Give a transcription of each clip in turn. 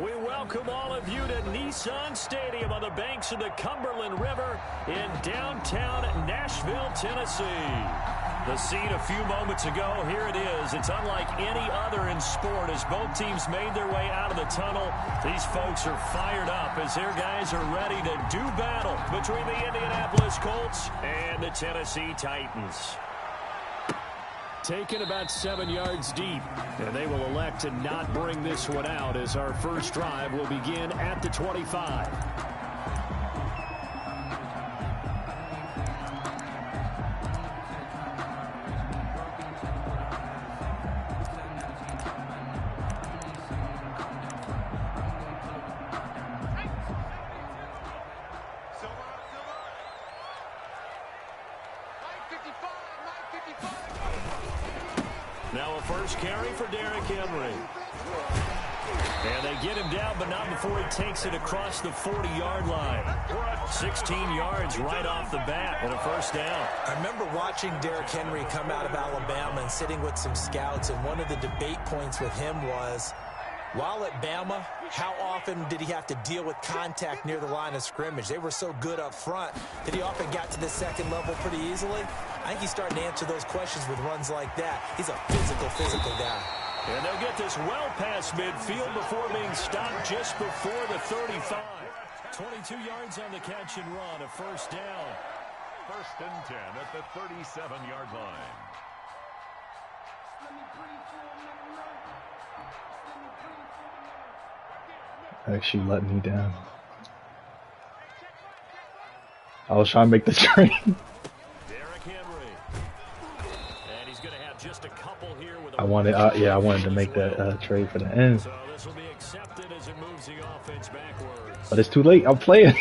We welcome all of you to Nissan Stadium on the banks of the Cumberland River in downtown Nashville, Tennessee. The scene a few moments ago, here it is. It's unlike any other in sport as both teams made their way out of the tunnel. These folks are fired up as their guys are ready to do battle between the Indianapolis Colts and the Tennessee Titans. Taken about 7 yards deep, and they will elect to not bring this one out as our first drive will begin at the 25. Now a first carry for Derrick Henry. And they get him down, but not before he takes it across the 40-yard line. 16 yards right off the bat and a first down. I remember watching Derrick Henry come out of Alabama and sitting with some scouts, and one of the debate points with him was, while at Bama, how often did he have to deal with contact near the line of scrimmage? They were so good up front that he often got to the second level pretty easily. I think he's starting to answer those questions with runs like that. He's a physical guy. And they'll get this well past midfield before being stopped just before the 35. 22 yards on the catch and run, a first down. 1st and 10 at the 37-yard line. Actually let me down. I was trying to make the trade. Derrick Henry. And he's going to have just a couple here with I wanted to make that trade for the end. So this will be accepted as it moves the offense backwards. But it's too late. I'm playing.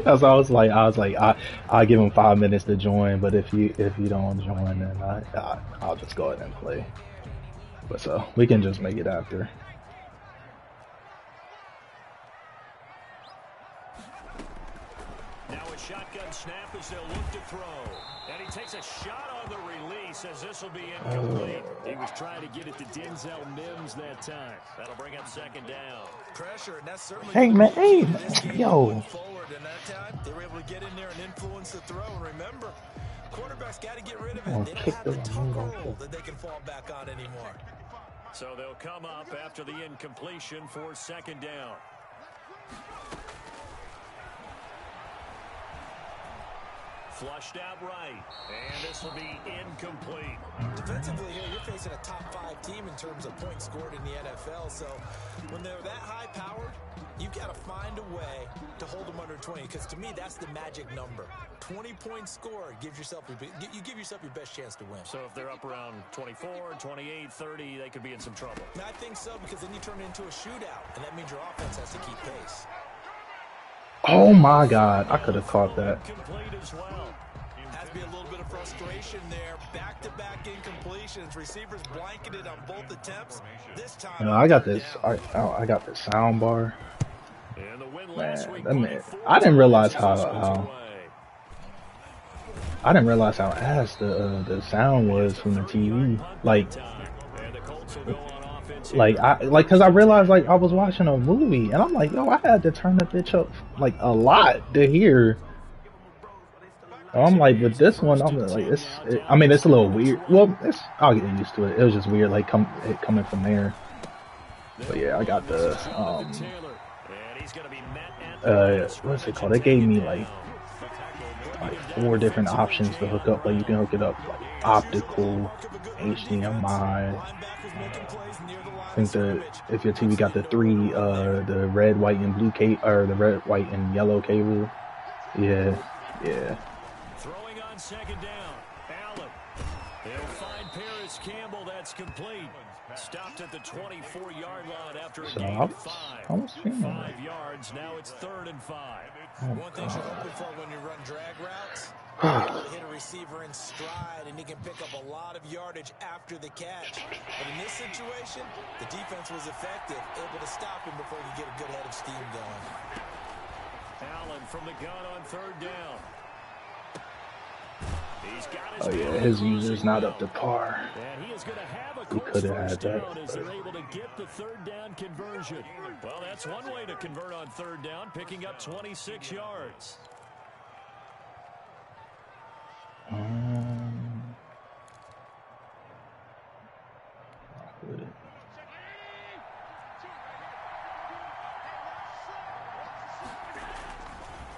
That's why I was like, I'll give him 5 minutes to join, but if you don't join, then I'll just go ahead and play. But so we can just make it after. Now a shotgun snap as they'll look to throw. And he takes a shot on the release as this will be incomplete. He was trying to get it to Denzel Mims that time. That'll bring up second down. Pressure, and that's certainly Hey man, yo. Forward, and that time they were able to get in there and influence the throw. And remember, quarterback's got to get rid of it. They don't have the tough roll that they can fall back on anymore. So they'll come up after the incompletion for second down. Flushed out right, and this will be incomplete. Defensively here, you're facing a top 5 team in terms of points scored in the NFL, so when they're that high-powered, you've got to find a way to hold them under 20, because to me, that's the magic number. 20 points scored, you give yourself your best chance to win. So if they're up around 24, 28, 30, they could be in some trouble. And I think so, because then you turn it into a shootout, and that means your offense has to keep pace. Oh my God, I could have caught that. Complete as well. Has to be a little bit of frustration there. Back-to-back incompletions. Receivers blanketed on both attempts. This time, You know, I got this sound bar. And the win Man, last week, I didn't realize how ass the sound was from the TV. Cause I realized like I was watching a movie and I'm like, yo, I had to turn the bitch up like a lot to hear. I'm like, with this one, I'm like, it's a little weird. Well, I'll get used to it. It was just weird, like coming from there. But yeah, I got the what's it called? They gave me like 4 different options to hook up. Like you can hook it up like optical, HDMI. I think if your TV got the 3, the red, white, and blue cable, or the red, white, and yellow cable, yeah. Throwing on second down, Allen. They'll find Paris Campbell. That's complete. Stopped at the 24-yard line after a gain of 5. 5 yards. Now it's 3rd and 5. One thing you're hoping for when you run drag routes, you're able to hit a receiver in stride, and he can pick up a lot of yardage after the catch. But in this situation, the defense was effective, able to stop him before he could get a good head of steam going. Allen from the gun on 3rd down. Oh yeah, his user's not up to par. And he is going to have a He could have had first down that. as they're able to get the third down conversion. Well, that's one way to convert on third down, picking up 26 yards. With it.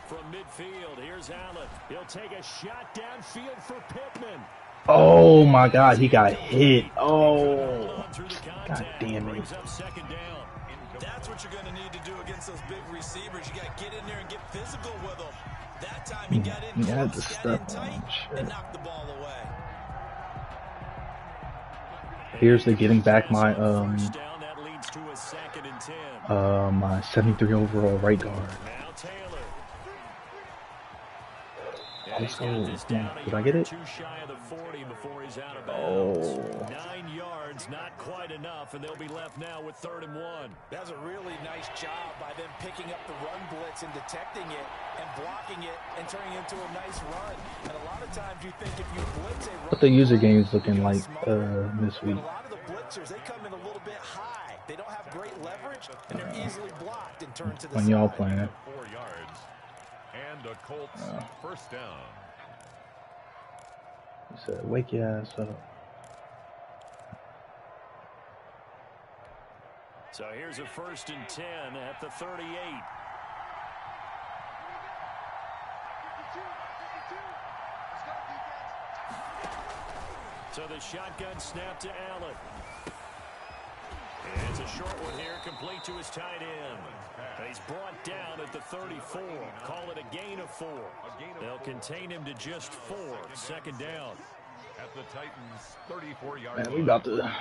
From midfield, here's Allen. He'll take a shot downfield for Pittman. Oh my God, he got hit. Oh, God damn it. That's what you're going to need to do against those big receivers. You got to get in there and get physical with them. That time he got in close, got in tight, and knocked the ball away. Here's the getting back my my 73 overall right guard. Let's go. Did I get it? Oh. 9 yards, not quite enough, and they'll be left now with 3rd and 1. That was a really nice job by them picking up the run blitz and detecting it and blocking it and turning it into a nice run. And a lot of times you think if you blitz a run, what the user game's looking like this week? a lot of the blitzers, they come in a little bit high. They don't have great leverage, and they're easily blocked and turned to the when side. y'all playing. 4 yards. And a Colts first down. He said, wake your ass up. So here's a 1st and 10 at the 38. So the shotgun snap to Allen. And it's a short one here, complete to his tight end. And he's brought down at the 34. Call it a gain of 4. They'll contain him to just 4. 2nd down. At the Titans' 34-yard Man, we about to.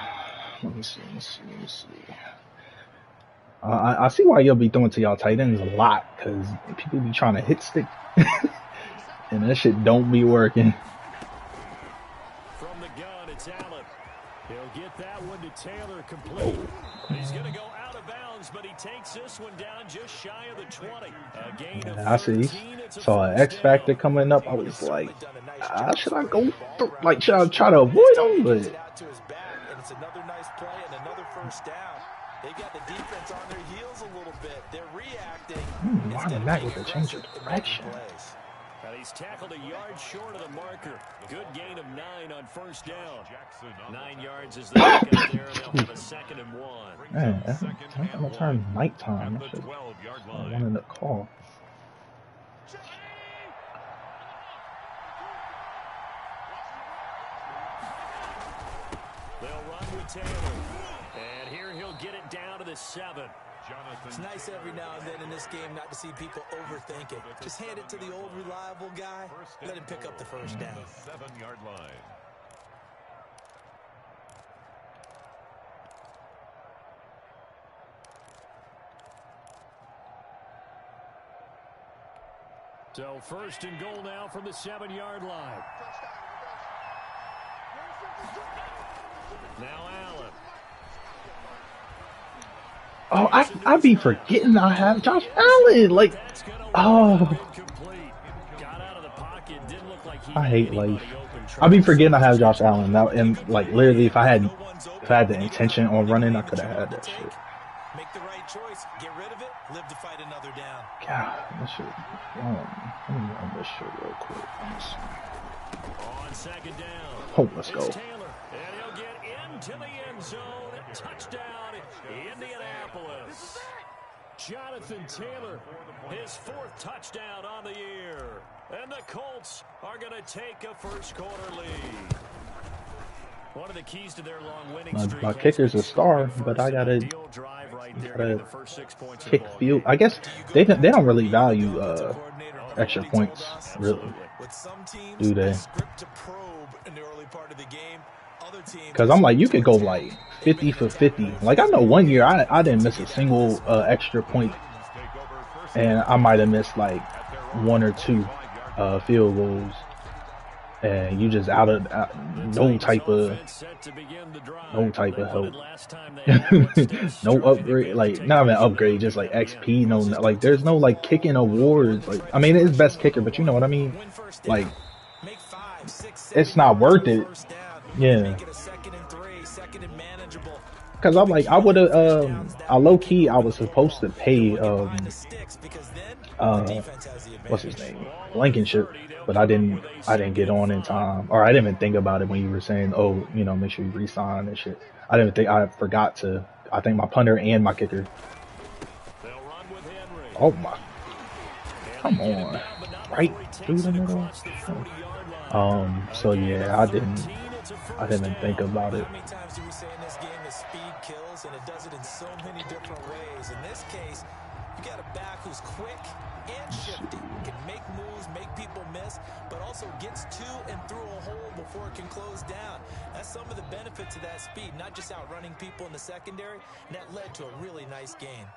Let me see. I see why you'll be throwing to y'all tight ends a lot, because people be trying to hit stick. And that shit don't be working. From the gun, it's Allen. He'll get that one to Taylor complete. He's going to go out of bounds, but he takes this one down just shy of the 20. A gain of I see. 13. Saw an X Factor coming up. I was like, should I go? Should I try to avoid him? But it's another nice play and another first down. They've got the defense on their heels a little bit. They're reacting. Marlon Mack with a change of direction. And he's tackled a yard short of the marker. Good gain of 9 on first down. 9 yards is the pickup there. They'll have a 2nd and 1. Man, I'm gonna turn nighttime. I wanted to call. They'll run with Taylor. And here he'll get it down to the 7. It's nice every now and then in this game not to see people overthink it. Just hand it to the old reliable guy. Let him pick up the first down. 7-yard line. So 1st and goal now from the 7-yard line. Now Allen. Oh, I be forgetting I have Josh Allen. Like, oh, I hate life. I be forgetting I have Josh Allen now, and like literally, if I had the intention on running, I could have had that shit. Make the right choice. Get rid of it. Live to fight another down. God, that shit. Let me run this shit real quick. On 2nd down. Oh, let's go. Taylor, and he'll get into the end zone. Touchdown, Indianapolis. Jonathan Taylor, his 4th touchdown on the year. And the Colts are going to take a first-quarter lead. One of the keys to their long winning streak. My kicker's a star, but I gotta kick field. I guess they don't really value extra points, really, do they? Because I'm like, you could go like 50 for 50. Like, I know one year I didn't miss a single extra point, and I might have missed like 1 or 2 field goals, and you just out of no type of help, no upgrade, like not even upgrade, just like XP. No, like there's no like kicking awards. Like, I mean, it's best kicker, but you know what I mean. Like, it's not worth it. Yeah. Because I'm like, I would have, I low key, I was supposed to pay, what's his name, Blankenship, but I didn't get on in time, or I didn't even think about it when you were saying, oh, you know, make sure you re-sign and shit. I didn't think, I forgot to. I think my punter and my kicker. Oh my, come on, right through the middle. So yeah, I didn't even think about it. How many times do we say in this game that speed kills, and it does it in so many different ways? In this case, you got a back who's quick and shifty, can make moves, make people miss, but also gets to and through a hole before it can close down. That's some of the benefits of that speed, not just outrunning people in the secondary, and that led to a really nice gain.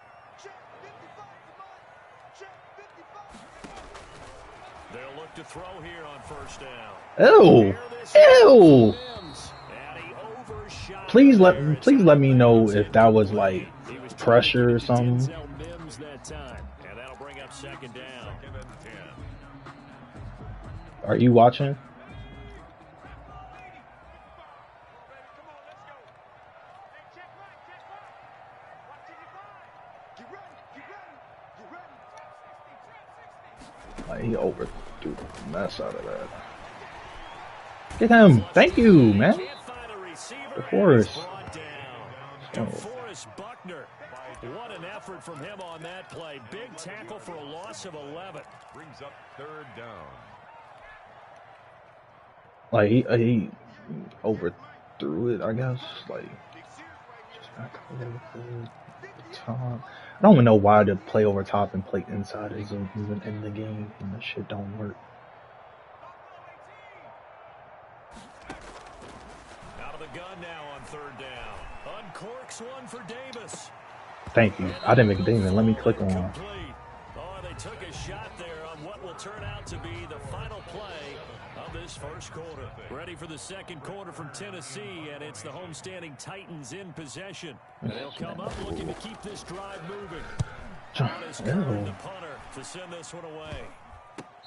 They'll look to throw here on first down. Ew. Ew. Please let me know if that was like pressure or something. And that'll bring up second down. Are you watching? Like, he overthrew the mess out of that. Get him! Thank you, man. DeForest. DeForest Buckner. What an effort from him on that play. Big tackle for a loss of 11. Brings up third down. Like he overthrew it, I guess. Like just back over the top. I don't even know why to play over top and play inside is even in the game, and that shit don't work. Out of the gun now on third down. Uncorks one for Davis. Thank you. I didn't even let me click on. Oh, they took a shot there on what will turn out to be the final play of this first quarter. Ready for the second quarter from Tennessee, and it's the homestanding Titans in possession. And they'll come up looking to keep this drive moving. The punter to send this one away.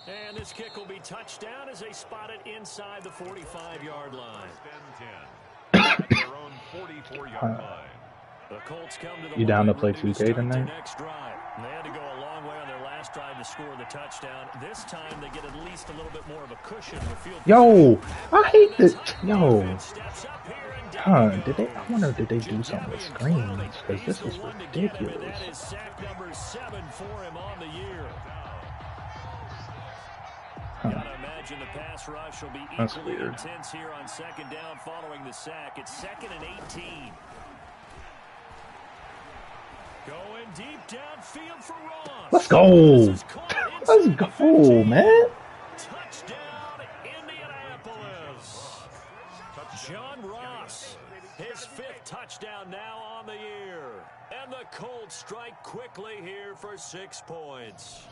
And this kick will be touchdown as they spot it inside the 45-yard line. At their own 44-yard line. The Colts come to the you down to play 2K tonight? Next drive. They had to go a long way on their last drive to score the touchdown. This time they get at least a little bit more of a cushion with field. Yo, I hate this. Yo, did they? I wonder did they do something with screens? Because this is ridiculous. That is sack number 7 for him on the year. Gotta imagine the pass rush will be equally intense here on second down following the sack. It's 2nd and 18. Going deep downfield for Ross. Let's go. Let's go, man. Touchdown, Indianapolis. John Ross, his 5th touchdown now on the year. And the Colts strike quickly here for 6 points.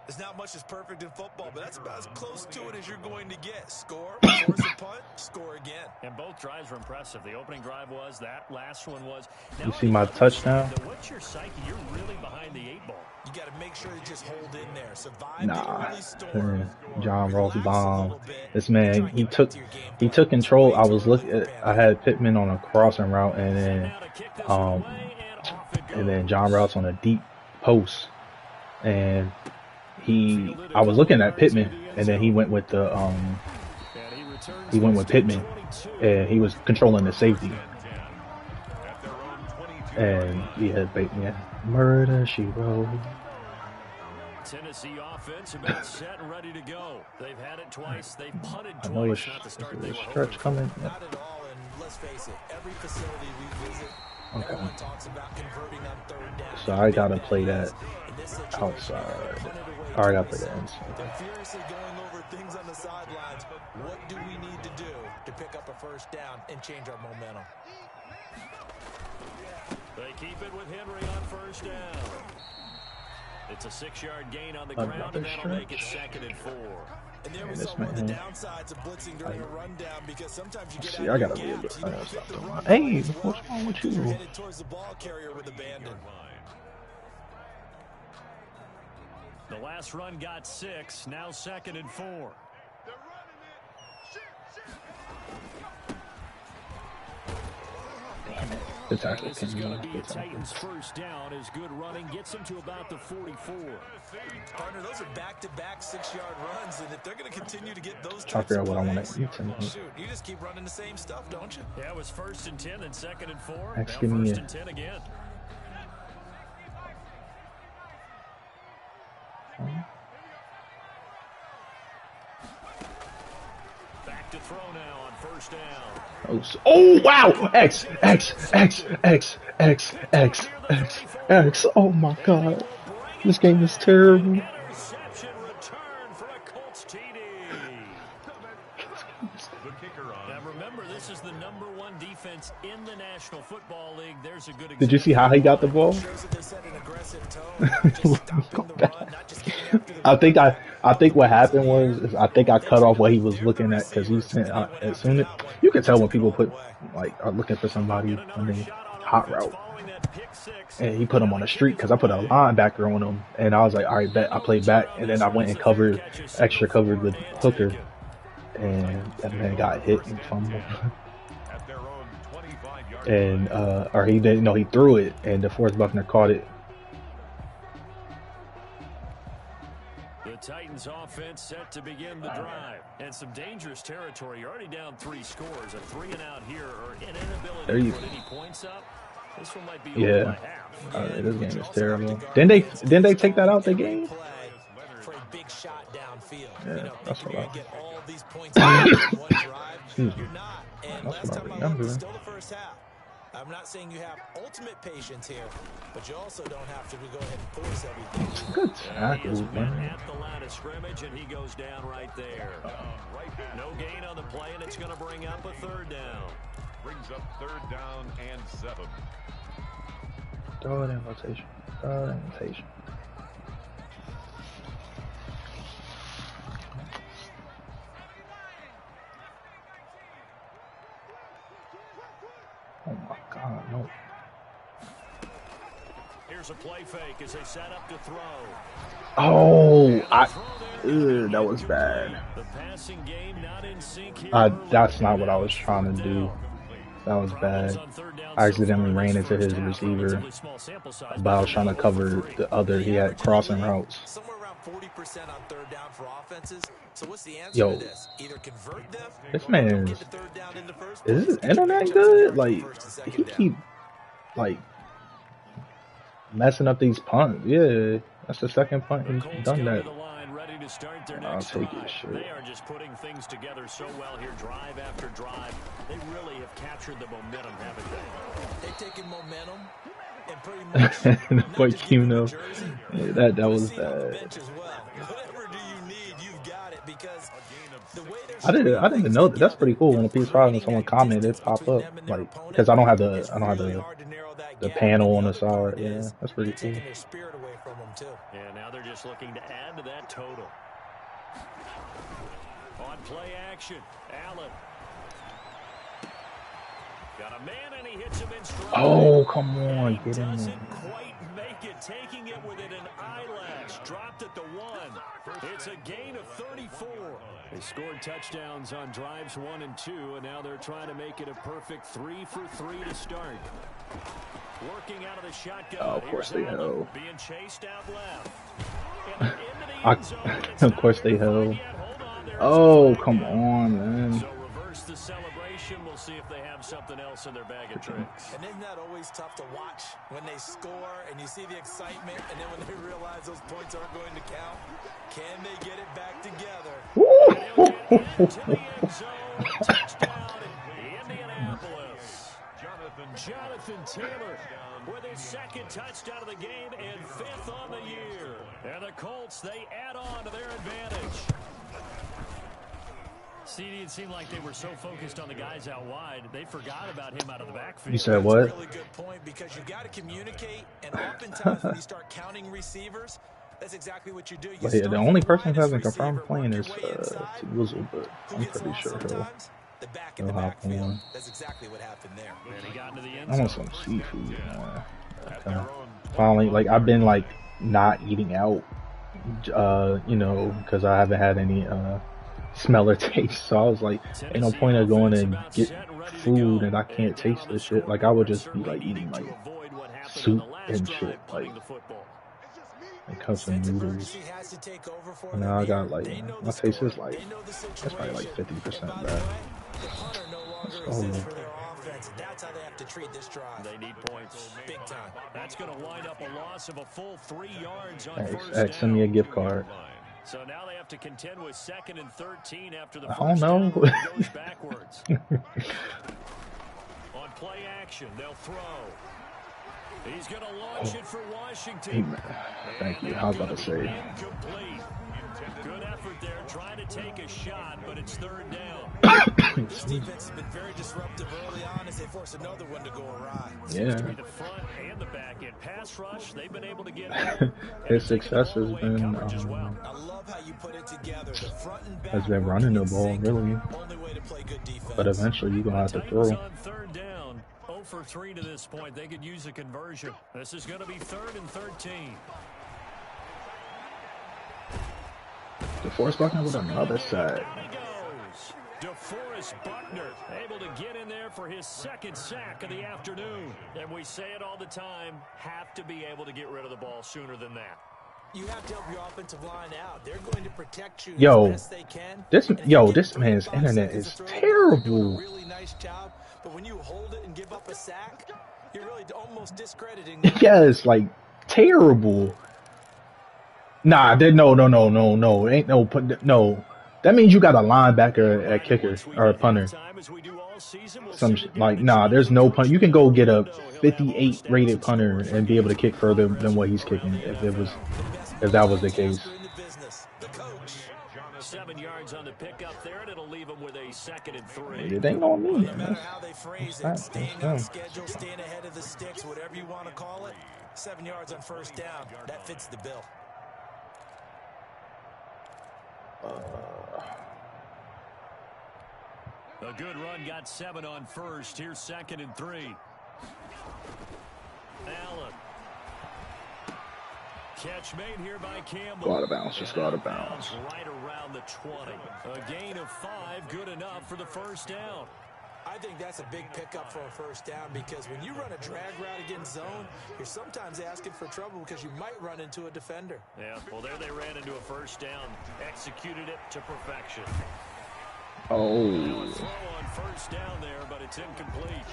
There's not much that's perfect in football, but that's about as close to it as you're going to get. Score, force a punt, score again. And both drives were impressive. The opening drive was, that last one was. Now, you see my touchdown? What's your psyche? You're really behind the 8 ball. You got to make sure to just hold in there. Survive the early storm. John Ross bomb. This man, he took control. I was I had Pittman on a crossing route, and then John Ross on a deep post, and I was looking at Pittman, and then he went with Pittman, and he was controlling the safety. And murder she wrote. Tennessee offense about set and ready to go. They've had it twice. They've punted twice. I know it's stretch coming. Not at all, and let's face it, every facility we visit, everyone talks about converting on third down. So I gotta play that outside. Or I gotta play that inside. They're furiously going over things on the sidelines. What do we need to do to pick up a first down and change our momentum? They keep it with Henry on first down. It's a 6-yard gain on the ground, and that'll make it 2nd and 4. And there was one of the downsides of blitzing during a rundown, because sometimes you get I gotta be a bit. Hey, what's wrong with you? Headed towards the ball carrier with abandon. The last run got 6, now 2nd and 4. Good tackle, This is Kenny. going to be a Good tackle. Titans first down as good running gets them to about the 44. Partner, those are back-to-back 6-yard runs, and if they're going to continue to get those Try to types figure out of what I want plays, to eat tonight. shoot, you just keep running the same stuff, don't you? Yeah, it was 1st and 10 and 2nd and 4. Next, Now give me 1st a- and 10 again. Back to throw now on 1st down. Oh wow! X. Oh my god. This game is terrible. Interception return for a Colts TD. The kicker on. Now remember, this is the #1 defense in the National Football League. There's a good example. Did you see how he got the ball? Shows that they set an aggressive tone, not just stopping the run, not just getting after the I think what happened was I think I cut off what he was looking at because he sent as soon as you can tell when people are looking for somebody when they hot route, and he put him on the street because I put a linebacker on him, and I was like, all right, bet. I played back, and then I went and covered with Hooker, and that man got hit and fumbled. At their own 25-yard And or he didn't know he threw it, and DeForest Buckner caught it. The Titans offense set to begin the drive. And some dangerous territory. You're already down 3 scores. A 3-and-out here or an inability to put any points up. This one might be over by half. This game is terrible. Didn't they take that out the game? for a big shot downfield. Yeah, that's you're what going to get all these points in one drive. Excuse me. You're not. And That's last what I time I remember. looked, it's still the first half. I'm not saying you have ultimate patience here, but you also don't have to go ahead and force everything. Good He tackle, is met man. at the line of scrimmage, and he goes down right there. No gain on the play, and it's going to bring up a 3rd down. brings up 3rd down and 7. Throw it in rotation. Oh my God, no. Here's a play fake as they set up to throw. Oh, that was bad. The passing game not in sync here. That's not what I was trying to do. That was bad. I accidentally ran into his receiver, but I was trying to cover the other. He had crossing routes. Somewhere around 40% on 3rd down for offenses. So what's the answer Yo, to this? Either convert them this or man don't is. get to 3rd down in the first Is his place. internet good? Like he keep messing up these punts. Yeah, that's the second punt he's done that. I'll take it. Shit. They are just putting things together so well here, drive after drive. They really have captured the momentum, haven't they? They've taken momentum and pretty much Like you know, that was bad. Whatever do you need, you've got it, because the way I didn't know that. That's pretty cool. When a PS5 and someone commented, it pop up because I don't have the panel on the side. Yeah, that's pretty cool. taking their spirit away from them too. And now they're just looking to add to that total. On play action, Allen. Got a man and he hits him in stride. Oh, come on, He get in doesn't there. quite make it, taking it within an eyelash. Dropped at the 1. It's a gain of 34. They scored touchdowns on drives 1 and 2, and now they're trying to make it a perfect 3 for 3 to start. Working out of the shotgun. Oh, of course they held. Being chased out left. Into the end zone, and it's Of course not they quite held. yet. Hold on, there is Oh, a come flag. on, man. So reverse the celebration. We'll see if they have something else in their bag of tricks. And isn't that always tough to watch when they score and you see the excitement, and then when they realize those points aren't going to count? Can they get it back together? They'll get into the end zone. Touchdown, Indianapolis. Jonathan Taylor with his 2nd touchdown of the game and 5th on the year. And the Colts, they add on to their advantage. CD, it seemed like they were so focused on the guys out wide, they forgot about him out of the backfield. You said what? That's a really good point, because you got to communicate, and oftentimes when you start counting receivers, that's exactly what you do. But yeah, the only person who hasn't confirmed playing is Wuzzle, but I'm pretty sure he'll hop on. That's exactly what happened there. And he got into the end I want zone. some seafood, man. Finally, I've been not eating out, because I haven't had any smell or taste. So I was like, ain't no point of going and food and I can't taste this shit. Like I would just be like eating like soup and shit, like cups and noodles. And now I got like my taste is like that's probably like 50% bad. Let's go. That's how they have to treat this drive. They need points. Big time. That's going to wind up a loss of a full 3 yards on Hey, first down. send me a gift card. So now they have to contend with 2nd and 13 after the I don't first know. down goes backwards. On play action, they'll throw. He's going to launch it for Washington. Thank you. I was about to say. Incomplete. Good effort there, trying to take a shot, but it's 3rd down. This defense has been very disruptive early on as they force another one to go awry. Yeah. The front and the back end pass rush, they've been able to get his success has been running the ball really. But eventually you're gonna have to throw. On 3rd down, 0 for 3 to this point. They could use a conversion. This is going to be 3rd and 13. DeForest Buckner with another sack. DeForest Buckner able to get in there for his 2nd sack of the afternoon. And we say it all the time, have to be able to get rid of the ball sooner than that. You have to help your offensive line out. They're going to protect you as best they can. This man's internet is terrible. Really nice job, but when you hold it and give up a sack, you're really almost discrediting. Yes, like terrible. Nah, no. Ain't no. That means you got a linebacker at kicker or a punter. There's no punt. You can go get a 58 rated punter and be able to kick further than what he's kicking if that was the case. 7 yards on the pickup there, and it'll leave him with a 2nd and 3. It ain't on me. No matter how they phrase it, staying on schedule, staying ahead of the sticks, whatever you want to call it, 7 yards on 1st down, that fits the bill. A good run, got 7 on 1st. Here's 2nd and 3. Allen. Catch made here by Campbell. Go out of bounds. Just go out of bounds. Right around the 20. A gain of 5, good enough for the 1st down. I think that's a big pickup for a 1st down because when you run a drag route against zone, you're sometimes asking for trouble because you might run into a defender. Yeah, well, there they ran into a 1st down. Executed it to perfection. Oh. Throw on 1st down there, but it's incomplete.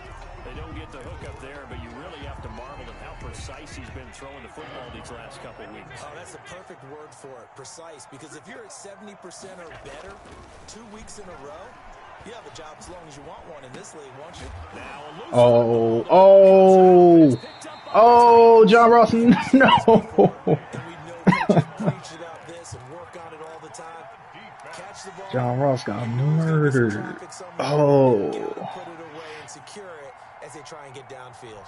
They don't get the hook up there, but you really have to marvel at how precise he's been throwing the football these last couple of weeks. Oh, that's the perfect word for it, precise, because if you're at 70% or better 2 weeks in a row, you have a job as long as you want one in this league, won't you? Oh, John Ross, no. John Ross got murdered. Oh. As they try and get downfield.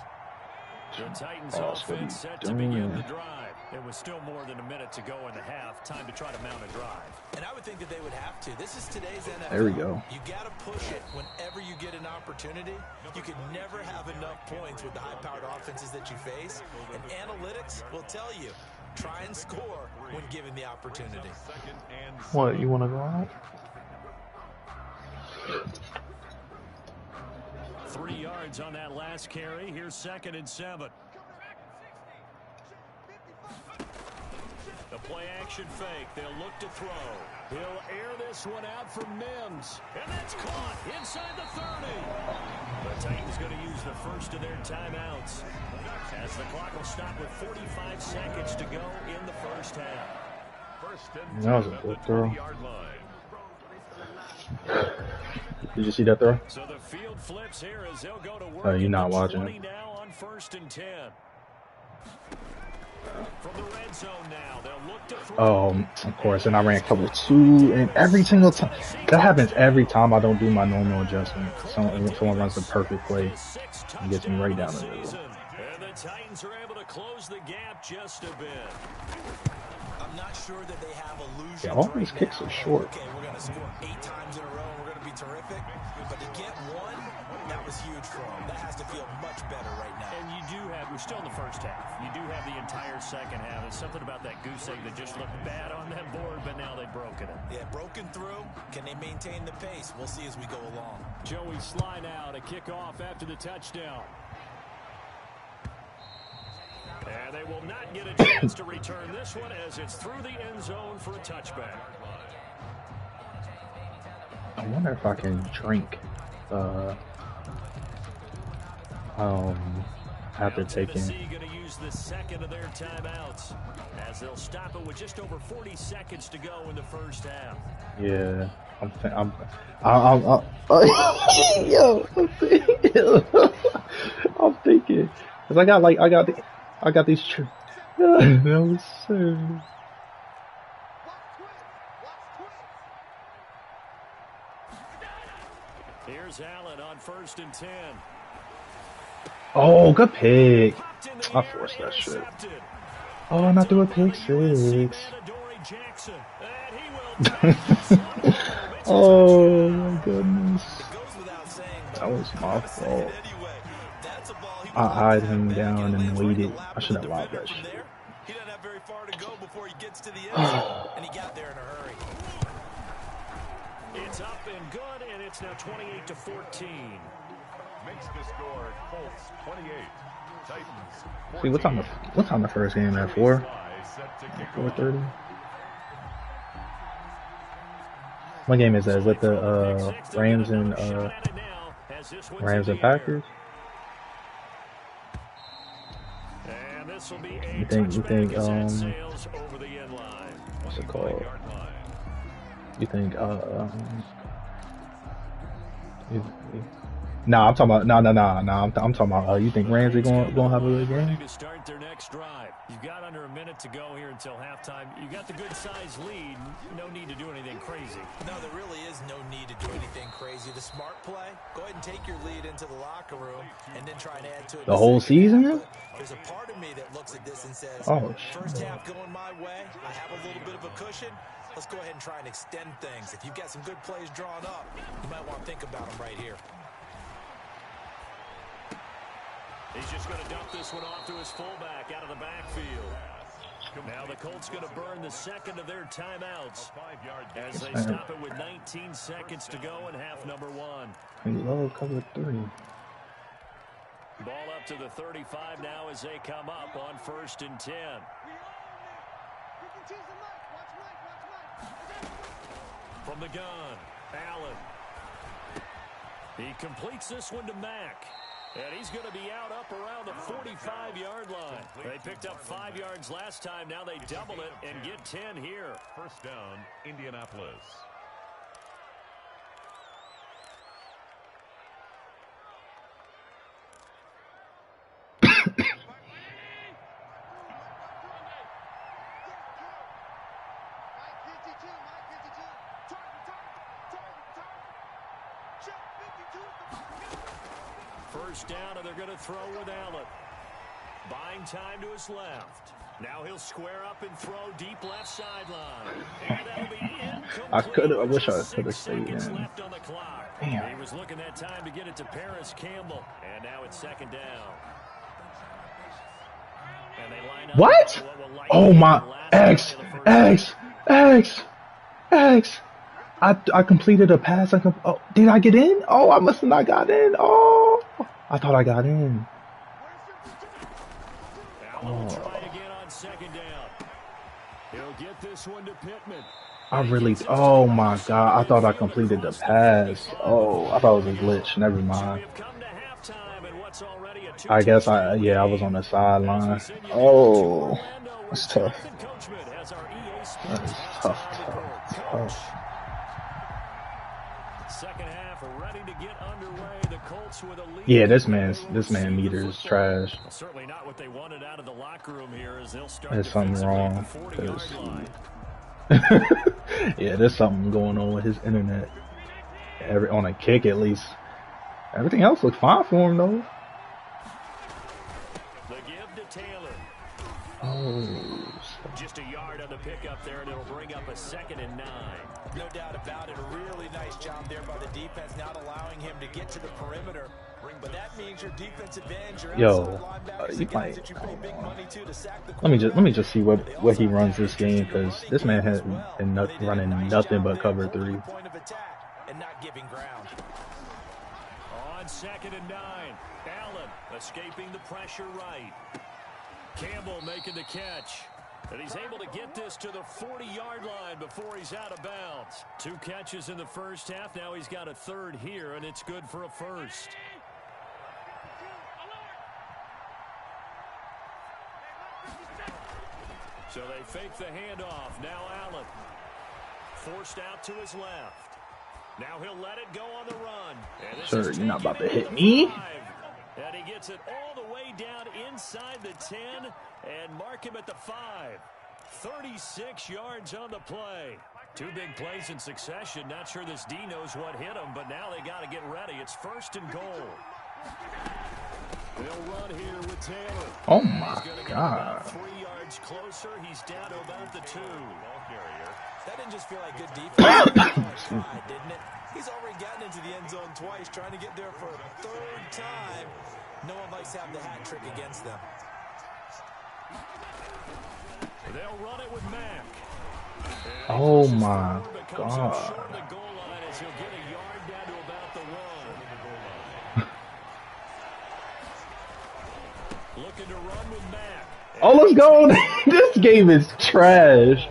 The Titans offense set to begin the drive. There was still more than a minute to go in the half. Time to try to mount a drive. And I would think that they would have to. This is today's NFL. There we go. You got to push it whenever you get an opportunity. You can never have enough points with the high-powered offenses that you face. And analytics will tell you, try and score when given the opportunity. What, you want to go out? 3 yards on that last carry. Here's 2nd and 7. The play action fake. They'll look to throw. He'll air this one out for Mims. And that's caught inside the 30. The Titans going to use the first of their timeouts as the clock will stop with 45 seconds to go in the 1st half. That was a good throw. Did you see that throw? So the field flips here as they'll go to work. You're not watching it. Now on 1st and 10. From the red zone now, they'll look to throw. Of course, and I ran cover 2, and every single time that happens every time I don't do my normal adjustment. Someone runs the perfect play and gets me right down the middle. And the Titans are able to close the gap just a bit. I'm not sure that they have illusions. Yeah, all these kicks are short. Okay, we're going to score 8 times in a row and we're going to be terrific. But to get one, that was huge for them. That has to feel much better right now. And you do have, we're still in the first half. You do have the entire second half. There's something about that goose egg that just looked bad on that board, but now they've broken it. Yeah, broken through. Can they maintain the pace? We'll see as we go along. Joey Sly now to kick off after the touchdown. And they will not get a chance to return this one as it's through the end zone for a touchback. I wonder if I can drink after taking. Tennessee going to use the second of their timeouts as they'll stop it with just over 40 seconds to go in the first half. Yeah, I'm thinking, cause I got these. No sir. Here's Allen on 1st and 10. Oh, good pick. I forced that shit. Oh, not through a pick 6. Oh my goodness. That was my fault. I eyed him down and waited. I should have allowed that shit. He doesn't have very far to go before he gets to the end zone, and he got there in a hurry. It's up and good, and it's now 28-14. Makes the score Colts 28, Titans 14. See, what's on the first game at 4? 4:30. What game is that? Is that the Rams and Packers? You think what's it called? You think nah, I'm talking about I'm talking about you think Ramsey gonna have a good game? To start their next drive. You've got under a minute to go here until halftime. You got the good size lead. No need to do anything crazy. No, there really is no need to do anything crazy. The smart play, go ahead and take your lead into the locker room and then try and add to it. The whole season? There's a part of me that looks at this and says, first shit. half going my way, I have a little bit of a cushion. Let's go ahead and try and extend things. If you've got some good plays drawn up, you might want to think about them right here. He's just going to dump this one off to his fullback out of the backfield. Now the Colts going to burn the second of their timeouts as they stop it with 19 seconds to go in half number 1. Low cover 3. Ball up to the 35 now as they come up on 1st and 10. From the gun, Allen. He completes this one to Mack. And he's going to be out up around the 45-yard line. They picked up 5 yards last time. Now they double it and get 10 here. First down, Indianapolis. First down, and they're going to throw with Allen. Buying time to his left. Now he'll square up and throw deep left sideline. And that'll be incomplete. I wish I could have stayed in. Left on the clock. Damn. He was looking that time to get it to Paris Campbell. And now it's second down. And they line up. What? Oh my X. I completed a pass. Did I get in? Oh, I must have not got in. Oh, I thought I got in. Allen will try again on second down. He'll get this one to Pittman. Oh my God, I thought I completed the pass. Oh, I thought it was a glitch. Never mind. I guess I was on the sideline. Oh, that's tough. That is tough. Second half ready to get underway. The Colts with a lead. Yeah, this man meter is trash. Certainly not what they wanted out of the locker room here as they'll start. There's something wrong. Yeah, there's something going on with his internet. On a kick at least. Everything else looked fine for him though. The give to Taylor. Oh, Just a yard on the pickup there, and it'll bring up a 2nd and 9. No doubt about it. A really nice job there by the defense, not allowing him to get to the perimeter. But that means your defensive end, your you might. Let me just see what he runs this game, because this man has been running nothing but cover 3. And not giving ground. On 2nd and 9, Allen escaping the pressure right. Campbell making the catch. And he's able to get this to the 40-yard line before he's out of bounds. 2 catches in the first half. Now he's got a 3rd here, and it's good for a 1st. So they fake the handoff. Now Allen forced out to his left. Now he'll let it go on the run. Sir, you're not about to hit me. And he gets it all the way down inside the 10 and mark him at the 5. 36 yards on the play. 2 big plays in succession. Not sure this D knows what hit him, but now they got to get ready. It's 1st and goal. They'll run here with Taylor. Oh my God. 3 yards closer. He's down to about the 2. That didn't just feel like good defense, didn't it? He's already gotten into the end zone twice, trying to get there for a 3rd time. No one likes to have the hat trick against them. They'll run it with Mack. Oh my God. Looking to run with Mack. Oh, let's go. This game is trash.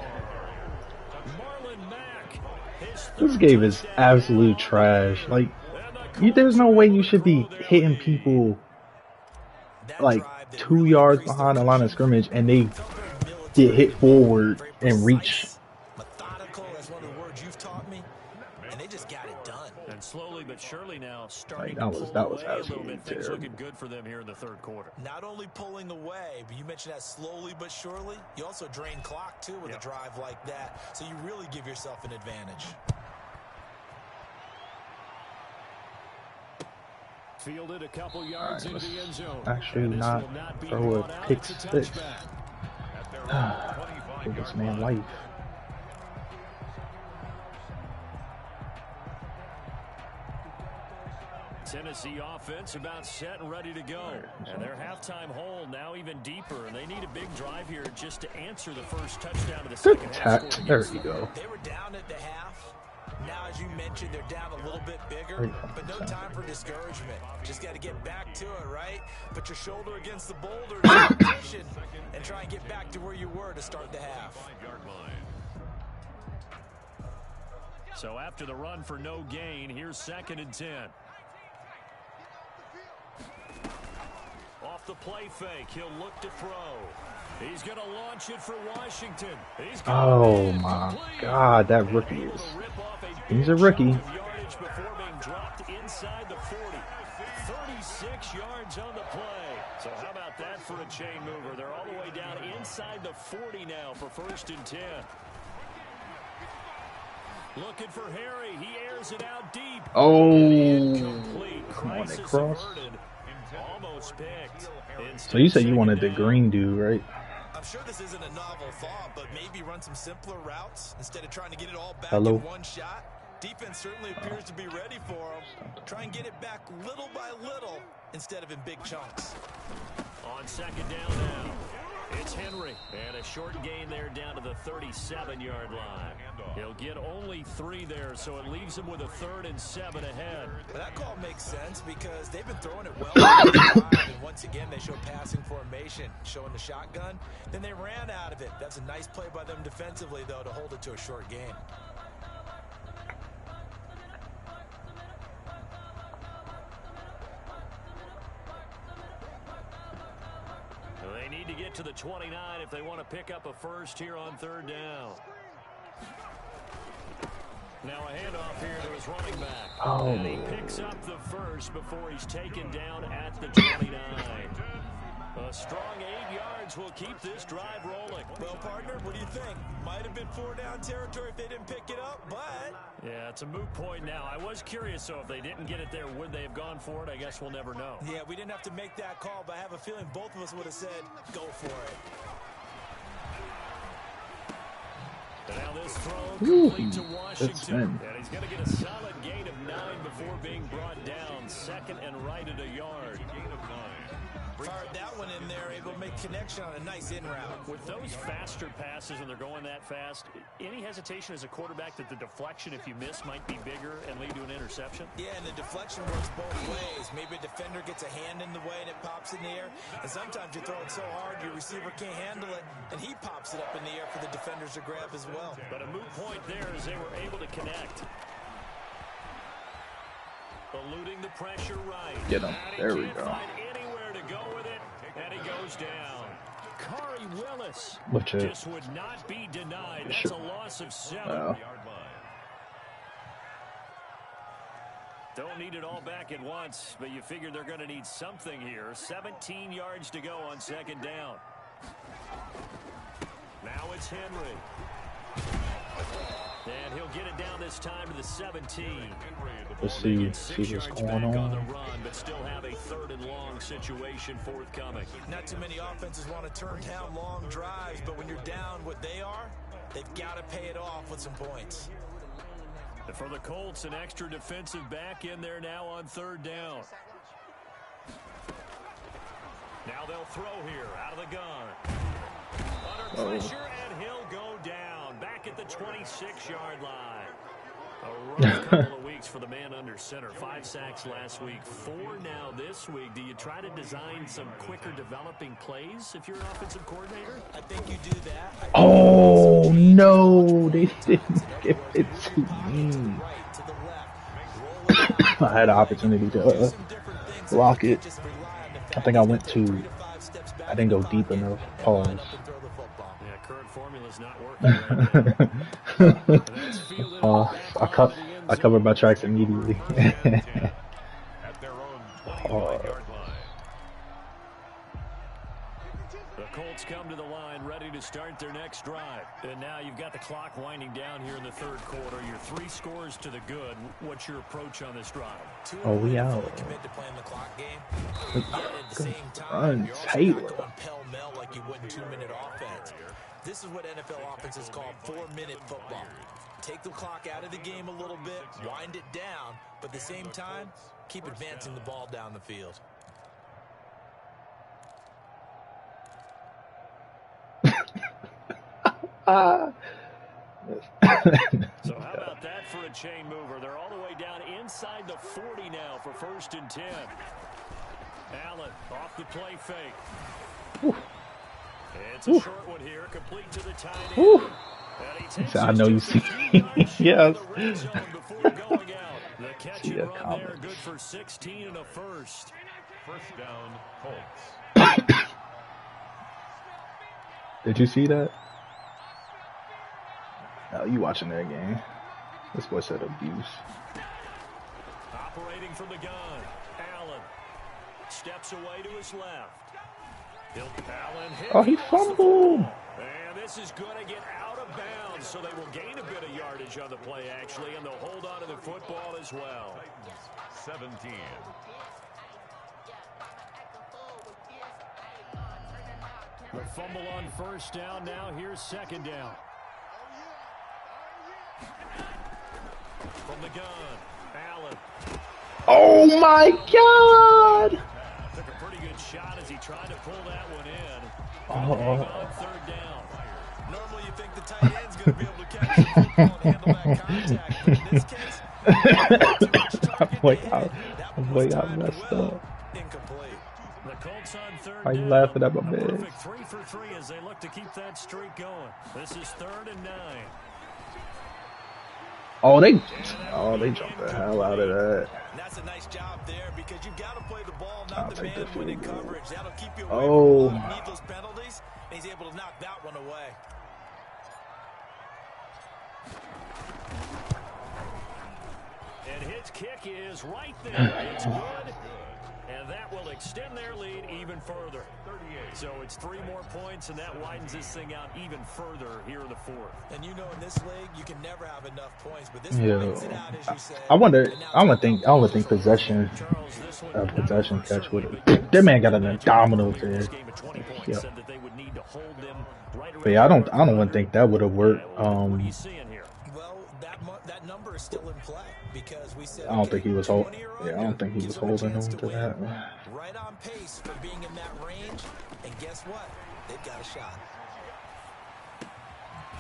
This game is absolute trash. Like, there's no way you should be hitting people like 2 yards behind the line of scrimmage and they get hit forward and reach. Methodical, that's one of the words you've taught me, and they just got it done. And slowly but surely now starting that to was pull away absolutely a little bit. Things terrible. looking good for them here in the 3rd quarter. Not only pulling away, but you mentioned that slowly but surely. You also drain clock too with a drive like that, so you really give yourself an advantage. Fielded a couple yards into the end zone. Actually, not throw a pick 6. Give this man life. Tennessee offense about set and ready to go. And their halftime hole now even deeper. And they need a big drive here just to answer the first touchdown of the second half. There you go. They were down at the half. Now, as you mentioned, they're down a little bit bigger, but no time for discouragement. Just got to get back to it, right? Put your shoulder against the boulder and try and get back to where you were to start the half. So after the run for no gain, here's 2nd and 10. Off the play fake, he'll look to throw. He's going to launch it for Washington. Oh my God, that rookie is. He's a rookie. Before being dropped inside the 40. 36 yards on the play. So how about that for a chain mover? They're all the way down inside the 40 now for 1st and 10. Looking for Harry. He airs it out deep. Oh, come on, they cross. Almost picked. So you said you wanted the green dude, right? I'm sure this isn't a novel thought, but maybe run some simpler routes instead of trying to get it all back in one shot. Defense certainly appears to be ready for him. Try and get it back little by little instead of in big chunks. On 2nd down now, it's Henry. And a short gain there down to the 37-yard line. He'll get only 3 there, so it leaves him with a 3rd and 7 ahead. Well, that call makes sense because they've been throwing it well. And once again, they show passing formation, showing the shotgun. Then they ran out of it. That's a nice play by them defensively, though, to hold it to a short gain. They need to get to the 29 if they want to pick up a 1st here on 3rd down. Now a handoff here to his running back. Oh. And he picks up the 1st before he's taken down at the 29. A strong 8 yards will keep this drive rolling. Well, partner, what do you think? Might have been 4-down territory if they didn't pick it up, but... Yeah, it's a moot point now. I was curious, so if they didn't get it there, would they have gone for it? I guess we'll never know. Yeah, we didn't have to make that call, but I have a feeling both of us would have said, go for it. complete to Good Washington. spin. And he's going to get a solid gain of 9 before being brought down. Second and right at a yard. Gain of 9. Fired that one in there, able to make connection on a nice in route. With those faster passes and they're going that fast, any hesitation as a quarterback that the deflection, if you miss, might be bigger and lead to an interception? Yeah, and the deflection works both ways. Maybe a defender gets a hand in the way and it pops in the air. And sometimes you throw it so hard your receiver can't handle it, and he pops it up in the air for the defenders to grab as well. But a moot point there as they were able to connect. Eluding the pressure right. Get him. There we go. To go with it, and he goes down. Kari Willis Which is just would not be denied. That's a loss of 7. Don't need it all back at once, but you figure they're going to need something here. 17 yards to go on second down. Now it's Henry. And he'll get it down this time to the 17. Let's see what's going on. The run, but still have a 3rd and long situation forthcoming. Not too many offenses want to turn down long drives, but when you're down what they are, they've got to pay it off with some points. And for the Colts, an extra defensive back in there now on 3rd down. Now they'll throw here out of the gun. Under pressure, and he'll go down. Back at the 26-yard line. A rough couple of weeks for the man under center. 5 sacks last week, 4 now this week. Do you try to design some quicker developing plays if you're an offensive coordinator? I think you do that. Oh no, they didn't give it to me. I had an opportunity to block it. I think I didn't go deep enough. Pause. Yeah, current formula's not working right now. I covered my tracks immediately. The Colts come to the line ready to start their next drive. And now you've got the clock winding down here in the 3rd quarter. You're 3 scores to the good. What's your approach on this drive? Oh, we out. Commit to playing the clock game. At the same Run, time, you're also not Taylor. going pell-mell like you would in 2-minute offense. This is what NFL offenses call 4-minute football. Take the clock out of the game a little bit, wind it down, but at the same time, keep advancing the ball down the field. So how about that for a chain mover? They're all the way down inside the 40 now for 1st and 10. Allen off the play fake. It's a short one here, complete to the tight end. I know you see. Yes. The catch and run there, good for 16 and a first. First down, Colts. Did you see that? Oh, you watching that game? This boy said abuse. Operating from the gun, Allen steps away to his left. Allen Oh, he fumbled. And this is going to get out of bounds, so they will gain a bit of yardage on the play, actually, and they'll hold on to the football as well. 17. The fumble on 1st down. Now here's 2nd down. From the gun, Allen. Oh my God! Took a pretty good shot as he tried to pull that one in. Oh. On 3rd down. Normally you think the tight end's going to be able to catch the football and handle that contact, but in this case, I messed up. incomplete. The Colts on 3rd Why you down. laughing at my A man? perfect 3 for 3 as they look to keep that streak going. This is 3rd and 9. Oh, they jumped the hell out of that. And that's a nice job there because you've got to play the ball, not the man winning coverage. That'll keep you away from a lot of needless penalties, and he's able to knock that one away. And his kick is right there. It's good. And that will extend their lead even further. So it's 3 more points, and that widens this thing out even further here in the 4th. And you know, in this league, you can never have enough points, but this widens it out, as you said. I would think possession catch with it. That man got an abdominal there. Yeah. But yeah, I don't think that would have worked. still in play because we said, I don't think he was holding. Yeah, I don't think he was holding on to that. Right on pace for being in that range, and guess what? They've got a shot.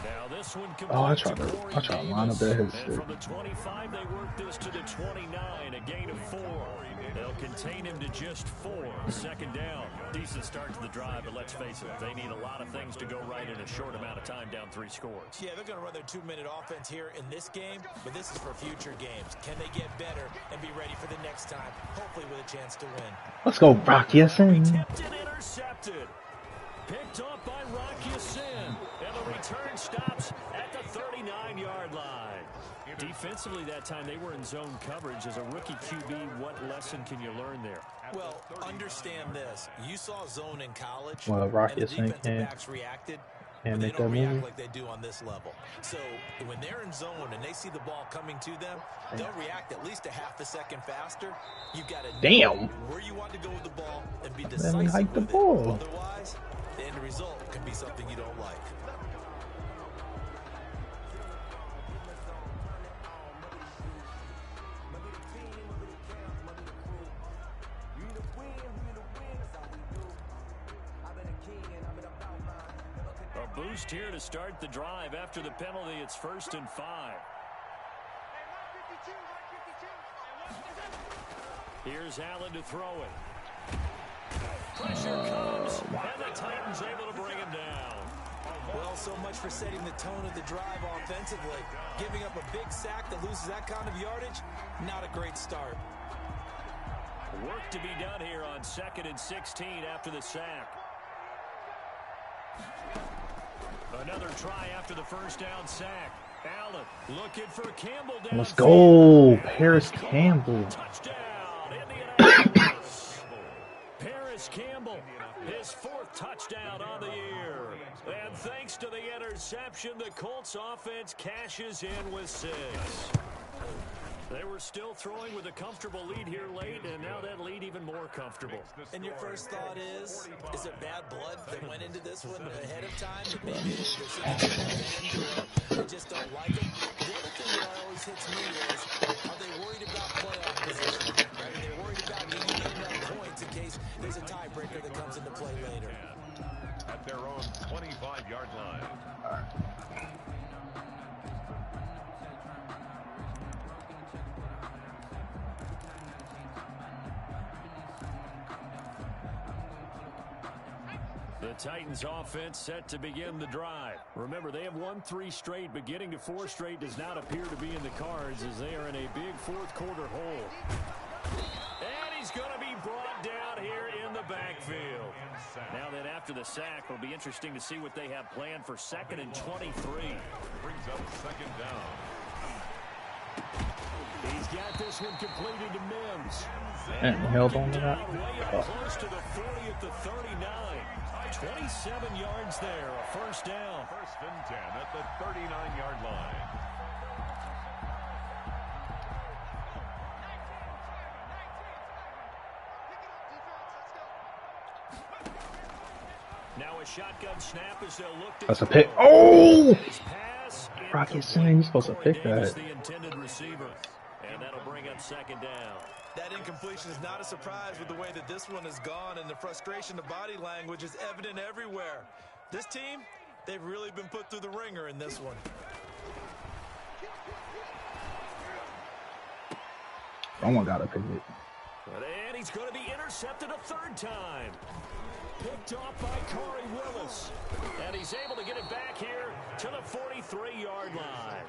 Now this one I tried to line up that his and from the 25, they work this to the 29, a gain of 4. They'll contain him to just 4. Second down. Decent start to the drive, but let's face it, they need a lot of things to go right in a short amount of time, down 3 scores. Yeah, they're going to run their 2-minute offense here in this game, but this is for future games. Can they get better and be ready for the next time, hopefully with a chance to win? Let's go, Rock Ya-Sin. Tipped and intercepted. Picked up by Rock Ya-Sin. And the return stops at the 39-yard line. Defensively that time, they were in zone coverage. As a rookie QB, what lesson can you learn there? Well, understand this. You saw zone in college, Well, Rock and the Ya-Sin defensive backs reacted, but can't they make don't that react move. like they do on this level. So when they're in zone and they see the ball coming to them, they'll react at least a half a second faster. You've got to know where you want to go with the ball and be decisive Let me hike the with ball. it. Otherwise, the end result can be something you don't like. A boost here to start the drive. After the penalty, it's 1st and 5. Here's Allen to throw it. Pressure comes, and the Titans able to bring him down. Well, so much for setting the tone of the drive offensively. Giving up a big sack that loses that kind of yardage, not a great start. Work to be done here on 2nd and 16 after the sack. Another try after the first down sack. Allen looking for Campbell down. Let's go, Paris Campbell. Touchdown, Indianapolis. Paris Campbell, his 4th touchdown on the year. And thanks to the interception, the Colts offense cashes in with 6. They were still throwing with a comfortable lead here late, and now that lead even more comfortable. And your first thought is it bad blood that went into this one ahead of time? Maybe they just don't like it. The other thing that always hits me is, are they worried about playoff position? Right? Are they worried about getting enough points in case there's a tiebreaker that comes into play later? At their own 25-yard line. The Titans offense set to begin the drive. Remember, they have won 3 straight, but getting to 4 straight does not appear to be in the cards as they are in a big 4th quarter hole. And he's going to be brought down here in the backfield. Now then, after the sack, it'll be interesting to see what they have planned for 2nd and 23. Brings up 2nd down. He's got this one completed to Mims. And held on to that. Way up close to the 40 at the 39. 27 yards there, a 1st down. 1st and 10 at the 39-yard line. Now a shotgun snap as they'll look to That's a pick. Oh! pass. Rock Ya-Sin, he's supposed to pick that. The intended receiver, and that'll bring up 2nd down. That incompletion is not a surprise with the way that this one has gone, and the frustration of body language is evident everywhere. This team, they've really been put through the ringer in this one. Someone got to pick it. And he's going to be intercepted a 3rd time. Picked off by Corey Willis. And he's able to get it back here to the 43-yard line.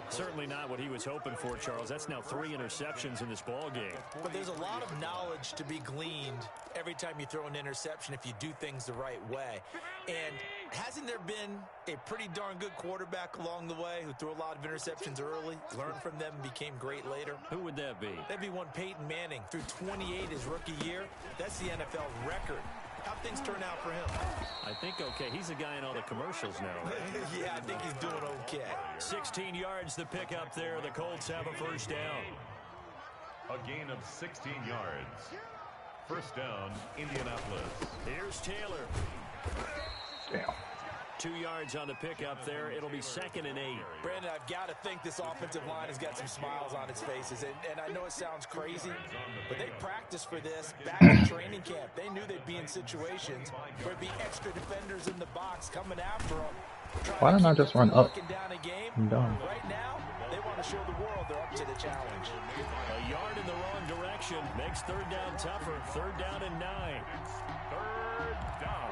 Certainly not what he was hoping for, Charles. That's now 3 interceptions in this ball game. But there's a lot of knowledge to be gleaned every time you throw an interception if you do things the right way. And hasn't there been a pretty darn good quarterback along the way who threw a lot of interceptions early, learned from them, and became great later? Who would that be? That'd be one Peyton Manning. Threw 28 his rookie year. That's the NFL record. How'd things turn out for him? I think okay. He's a guy in all the commercials now. Yeah, I think he's doing okay. 16 yards to pick up there. The Colts have a 1st down. A gain of 16 yards. 1st down, Indianapolis. Here's Taylor. Damn. 2 yards on the pickup there. It'll be 2nd and 8. Brandon, I've got to think this offensive line has got some smiles on its faces. And I know it sounds crazy, but they practiced for this back in training camp. They knew they'd be in situations where there'd be extra defenders in the box coming after them. Why don't I just run up? I'm done. Right now, they want to show the world they're up to the challenge. A yard in the wrong direction makes 3rd down tougher. 3rd down and 9. 3rd down.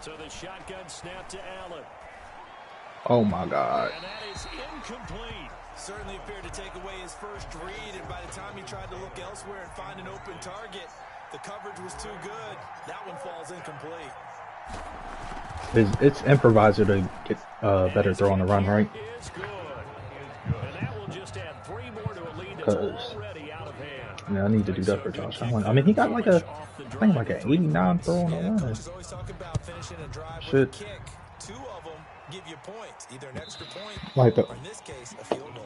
So the shotgun snap to Allen. Oh my God. And that is incomplete. Certainly appeared to take away his first read, and by the time he tried to look elsewhere and find an open target, the coverage was too good. That one falls incomplete. It's improviser to get better throw on the run, right? Is good. And that will just add 3 more to a lead that's already out of hand. Yeah, I need to do that for Josh Allen. I mean, he got like a, I think like an 89 throw on the run. Shit. Two of them give you points, either an extra point like or in this case a field goal.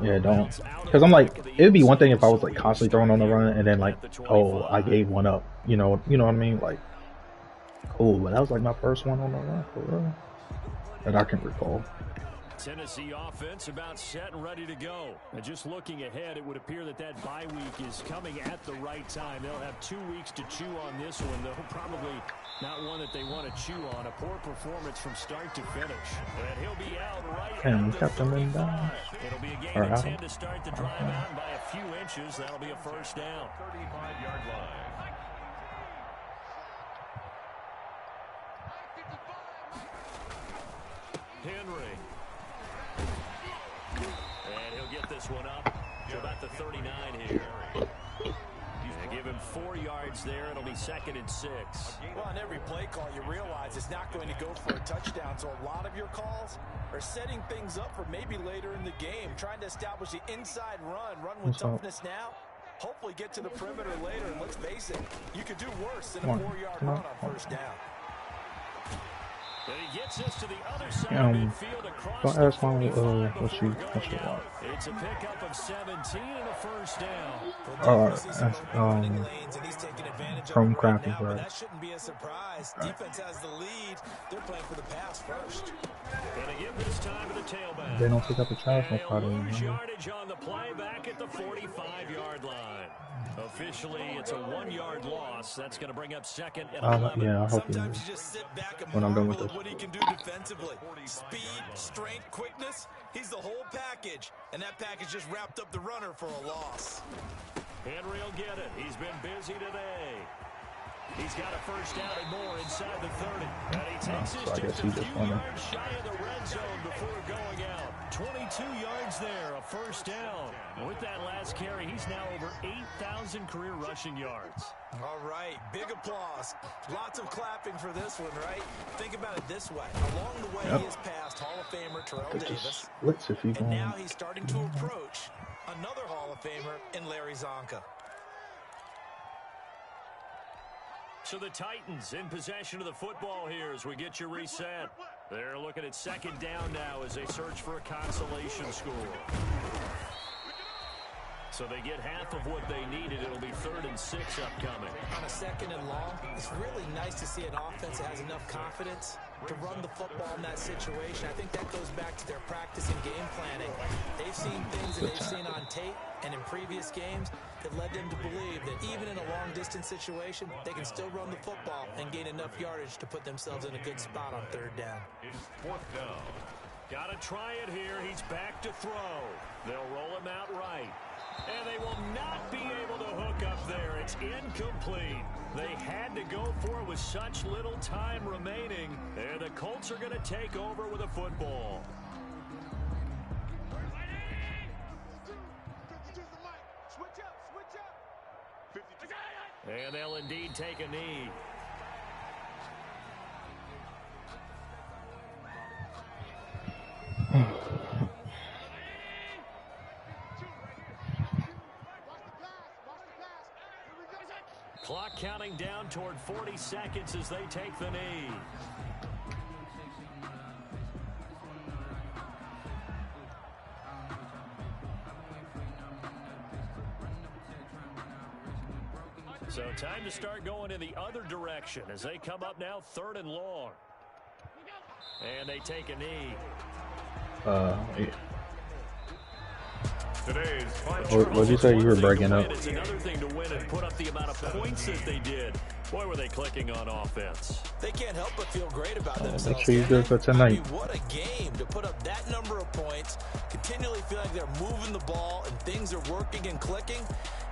Yeah, don't. Because I'm like, it'd be one thing if I was like constantly throwing on the run and then like, oh, I gave one up. You know what I mean? Like, cool, but that was like my first one on the run for real that I can recall. Tennessee offense about set and ready to go. And just looking ahead, it would appear that bye week is coming at the right time. They'll have 2 weeks to chew on this one, though probably not one that they want to chew on. A poor performance from start to finish. And he'll be out right And we at kept the them in 35. down. It'll be a game of 10 to start the drive out by a few inches. That'll be a first down. 35-yard line. Henry. And he'll get this one up to about the 39 here. And give him 4 yards there. It'll be 2nd and 6. Well, on every play call, you realize it's not going to go for a touchdown. So a lot of your calls are setting things up for maybe later in the game, trying to establish the inside run with toughness now. Hopefully get to the perimeter later. And let's face it, you could do worse than a 4-yard run on first down. And he gets us to the other side of midfield across don't ask the me 45 what you want. It's a pickup of 17 and a first down. From Crafty, right? That shouldn't be a surprise. Defense has the lead. They're playing for the pass first. And again this time to the tailback. They don't pick up the trash, no problem. Yardage on the play back at the 45-yard line. Officially, it's a 1-yard loss. That's going to bring up 2nd and 11. Yeah, I hope sometimes you just sit back and when I'm done with marvel this. at what he can do defensively. Speed, strength, quickness. He's the whole package. And that package just wrapped up the runner for a loss. Henry will get it. He's been busy today. He's got a first down and more inside the 30. And he takes so us I guess just he a just few won yards shy of the red zone before going out. 22 yards there, a first down. With that last carry, he's now over 8,000 career rushing yards. All right, big applause. Lots of clapping for this one, right? Think about it this way. Along the way, he has passed Hall of Famer Terrell Davis. And now he's starting to approach another Hall of Famer in Larry Zonka. So the Titans in possession of the football here as we get you reset. They're looking at 2nd down now as they search for a consolation score. So they get half of what they needed. It'll be 3rd and 6 upcoming. On a 2nd and long, it's really nice to see an offense that has enough confidence to run the football in that situation. I think that goes back to their practice and game planning. They've seen things that they've seen on tape and in previous games that led them to believe that even in a long-distance situation, they can still run the football and gain enough yardage to put themselves in a good spot on 3rd down. It's 4th down. Got to try it here. He's back to throw. They'll roll him out right. And they will not be able to hook up there. It's incomplete. They had to go for it with such little time remaining. And the Colts are going to take over with a football. And they'll indeed take a knee. Clock counting down toward 40 seconds as they take the knee. So time to start going in the other direction as they come up now 3rd and long. And they take a knee. Yeah. Today's What did you say? You were breaking up. It's another thing to win and put up the amount of points that they did. Boy, were they clicking on offense. They can't help but feel great about themselves. Make sure you're good for tonight. I mean, what a game to put up that number of points, continually feel like they're moving the ball and things are working and clicking.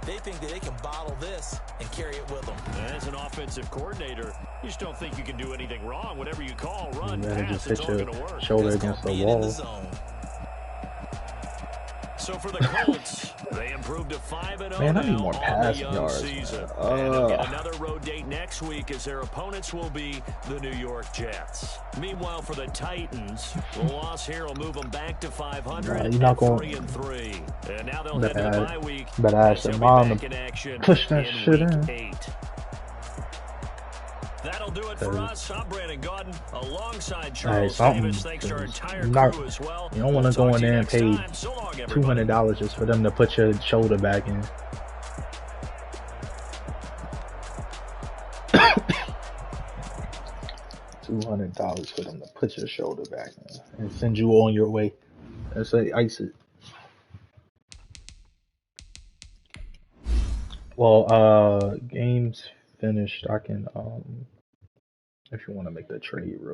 They think that they can bottle this and carry it with them. As an offensive coordinator, you just don't think you can do anything wrong. Whatever you call, run, Just pass, it's hit all your going to work. shoulder against the wall. So for the Colts, they improved to 5-0 Man, I need now more on pass the young yards, season. And they'll get another road date next week as their opponents will be the New York Jets. Meanwhile, for the Titans, the loss here will move them back to 500 you're not going 3-3. And now they'll head to the bye week. But I asked They'll your be mom back to in action push that in shit week in. 8. That'll do it for us. I'm Brandon Gaudin alongside Charles Davis. Thanks to our entire crew as well. You don't want to go in there and pay $200 just for them to put your shoulder back in. $200 for them to put your shoulder back in and send you on your way and say ice it. Well, games finished. I can if you want to make the trade real